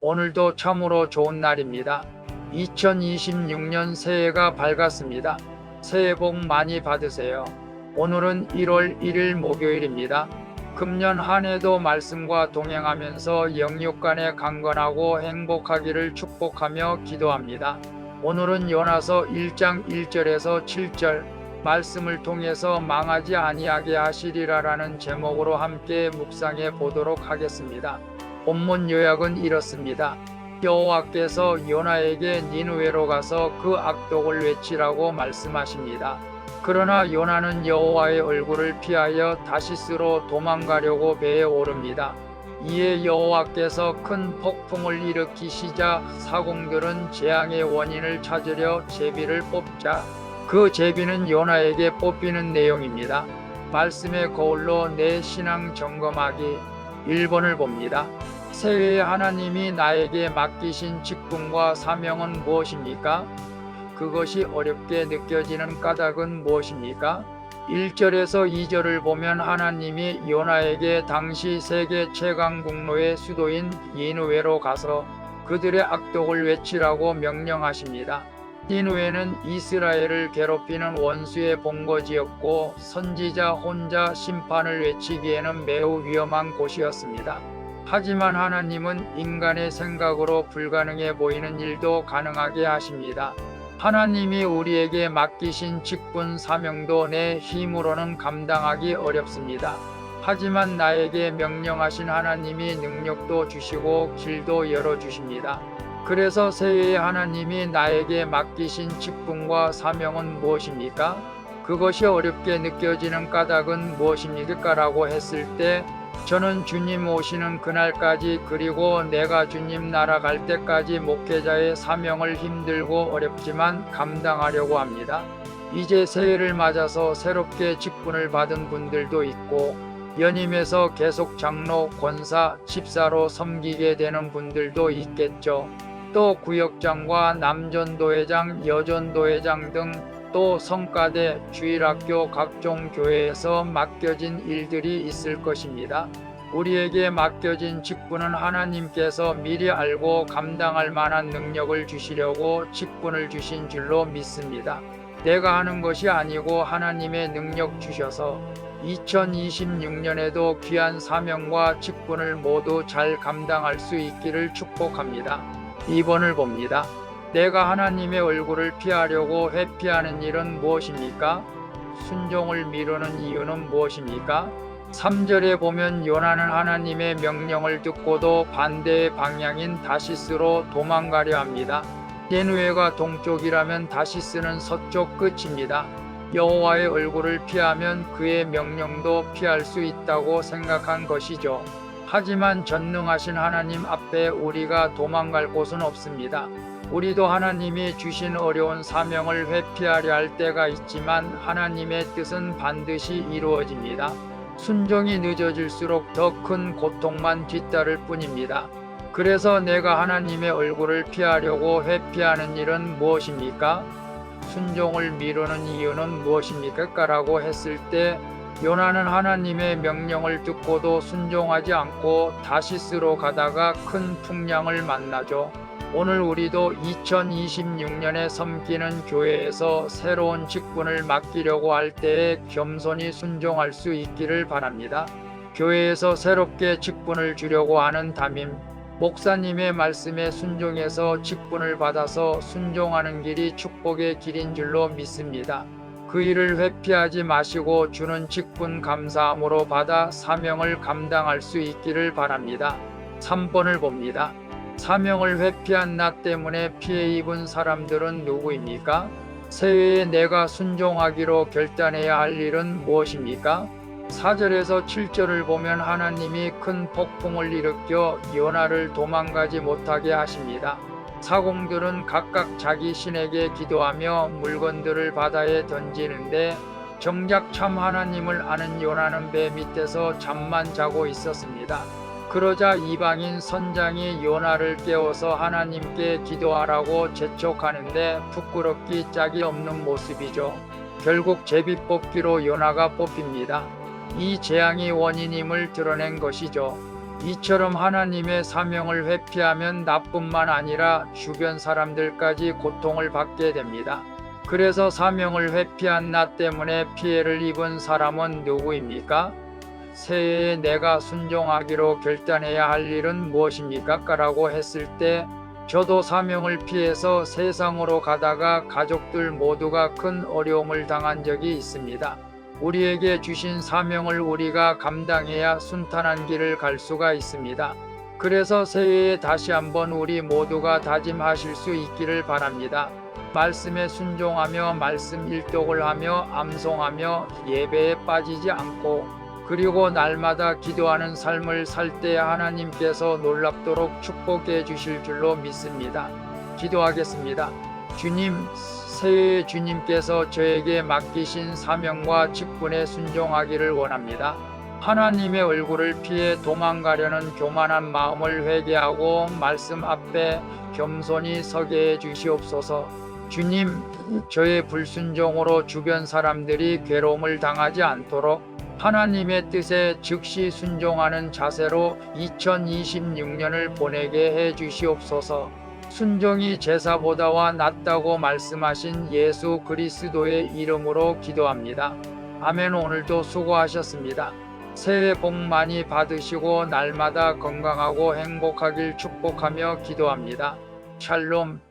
오늘도 참으로 좋은 날입니다. 2026년 새해가 밝았습니다. 새해 복 많이 받으세요. 오늘은 1월 1일 목요일입니다. 금년 한 해도 말씀과 동행하면서 영육간에 강건하고 행복하기를 축복하며 기도합니다. 오늘은 요나서 1장 1절에서 7절 말씀을 통해서 망하지 아니하게 하시리라라는 제목으로 함께 묵상해 보도록 하겠습니다. 본문 요약은 이렇습니다. 여호와께서 요나에게 니느웨로 가서 그 악독을 외치라고 말씀하십니다. 그러나 요나는 여호와의 얼굴을 피하여 다시스로 도망가려고 배에 오릅니다. 이에 여호와께서 큰 폭풍을 일으키시자 사공들은 재앙의 원인을 찾으려 제비를 뽑자 그 제비는 요나에게 뽑히는 내용입니다. 말씀의 거울로 내 신앙 점검하기 1번을 봅니다. 새해에 하나님이 나에게 맡기신 직분과 사명은 무엇입니까? 그것이 어렵게 느껴지는 까닭은 무엇입니까? 1절에서 2절을 보면 하나님이 요나에게 당시 세계 최강 국로의 수도인 니느웨로 가서 그들의 악독을 외치라고 명령하십니다. 니느웨는 이스라엘을 괴롭히는 원수의 본거지였고 선지자 혼자 심판을 외치기에는 매우 위험한 곳이었습니다. 하지만 하나님은 인간의 생각으로 불가능해 보이는 일도 가능하게 하십니다. 하나님이 우리에게 맡기신 직분 사명도 내 힘으로는 감당하기 어렵습니다. 하지만 나에게 명령하신 하나님이 능력도 주시고 길도 열어주십니다. 그래서 새해에 하나님이 나에게 맡기신 직분과 사명은 무엇입니까? 그것이 어렵게 느껴지는 까닭은 무엇입니까? 라고 했을 때 저는 주님 오시는 그날까지 그리고 내가 주님 나라 갈 때까지 목회자의 사명을 힘들고 어렵지만 감당하려고 합니다. 이제 새해를 맞아서 새롭게 직분을 받은 분들도 있고 연임에서 계속 장로, 권사, 집사로 섬기게 되는 분들도 있겠죠. 또 구역장과 남전도회장, 여전도회장 등 또 성가대, 주일학교 각종 교회에서 맡겨진 일들이 있을 것입니다. 우리에게 맡겨진 직분은 하나님께서 미리 알고 감당할 만한 능력을 주시려고 직분을 주신 줄로 믿습니다. 내가 하는 것이 아니고 하나님의 능력 주셔서 2026년에도 귀한 사명과 직분을 모두 잘 감당할 수 있기를 축복합니다. 2번을 봅니다. 내가 하나님의 얼굴을 피하려고 회피하는 일은 무엇입니까? 순종을 미루는 이유는 무엇입니까? 3절에 보면 요나는 하나님의 명령을 듣고도 반대의 방향인 다시스로 도망가려 합니다. 니느웨가 동쪽이라면 다시스는 서쪽 끝입니다. 여호와의 얼굴을 피하면 그의 명령도 피할 수 있다고 생각한 것이죠. 하지만 전능하신 하나님 앞에 우리가 도망갈 곳은 없습니다. 우리도 하나님이 주신 어려운 사명을 회피하려 할 때가 있지만 하나님의 뜻은 반드시 이루어집니다. 순종이 늦어질수록 더 큰 고통만 뒤따를 뿐입니다. 그래서 내가 하나님의 얼굴을 피하려고 회피하는 일은 무엇입니까? 순종을 미루는 이유는 무엇입니까? 라고 했을 때 요나는 하나님의 명령을 듣고도 순종하지 않고 다시스로 가다가 큰 풍랑을 만나죠. 오늘 우리도 2026년에 섬기는 교회에서 새로운 직분을 맡기려고 할 때에 겸손히 순종할 수 있기를 바랍니다. 교회에서 새롭게 직분을 주려고 하는 담임, 목사님의 말씀에 순종해서 직분을 받아서 순종하는 길이 축복의 길인 줄로 믿습니다. 그 일을 회피하지 마시고 주는 직분 감사함으로 받아 사명을 감당할 수 있기를 바랍니다. 3번을 봅니다. 사명을 회피한 나 때문에 피해 입은 사람들은 누구입니까? 새해에 내가 순종하기로 결단해야 할 일은 무엇입니까? 4절에서 7절을 보면 하나님이 큰 폭풍을 일으켜 요나를 도망가지 못하게 하십니다. 사공들은 각각 자기 신에게 기도하며 물건들을 바다에 던지는데 정작 참 하나님을 아는 요나는 배 밑에서 잠만 자고 있었습니다. 그러자 이방인 선장이 요나를 깨워서 하나님께 기도하라고 재촉하는데 부끄럽기 짝이 없는 모습이죠. 결국 제비 뽑기로 요나가 뽑힙니다. 이 재앙이 원인임을 드러낸 것이죠. 이처럼 하나님의 사명을 회피하면 나뿐만 아니라 주변 사람들까지 고통을 받게 됩니다. 그래서 사명을 회피한 나 때문에 피해를 입은 사람은 누구입니까? 새해에 내가 순종하기로 결단해야 할 일은 무엇입니까? 라고 했을 때 저도 사명을 피해서 세상으로 가다가 가족들 모두가 큰 어려움을 당한 적이 있습니다. 우리에게 주신 사명을 우리가 감당해야 순탄한 길을 갈 수가 있습니다. 그래서 새해에 다시 한번 우리 모두가 다짐하실 수 있기를 바랍니다. 말씀에 순종하며 말씀 일독을 하며 암송하며 예배에 빠지지 않고 그리고 날마다 기도하는 삶을 살 때 하나님께서 놀랍도록 축복해 주실 줄로 믿습니다. 기도하겠습니다. 주님, 새해에 주님께서 저에게 맡기신 사명과 직분에 순종하기를 원합니다. 하나님의 얼굴을 피해 도망가려는 교만한 마음을 회개하고 말씀 앞에 겸손히 서게 해 주시옵소서. 주님, 저의 불순종으로 주변 사람들이 괴로움을 당하지 않도록 하나님의 뜻에 즉시 순종하는 자세로 2026년을 보내게 해 주시옵소서. 순종이 제사보다와 낫다고 말씀하신 예수 그리스도의 이름으로 기도합니다. 아멘. 오늘도 수고하셨습니다. 새해 복 많이 받으시고 날마다 건강하고 행복하길 축복하며 기도합니다. 샬롬.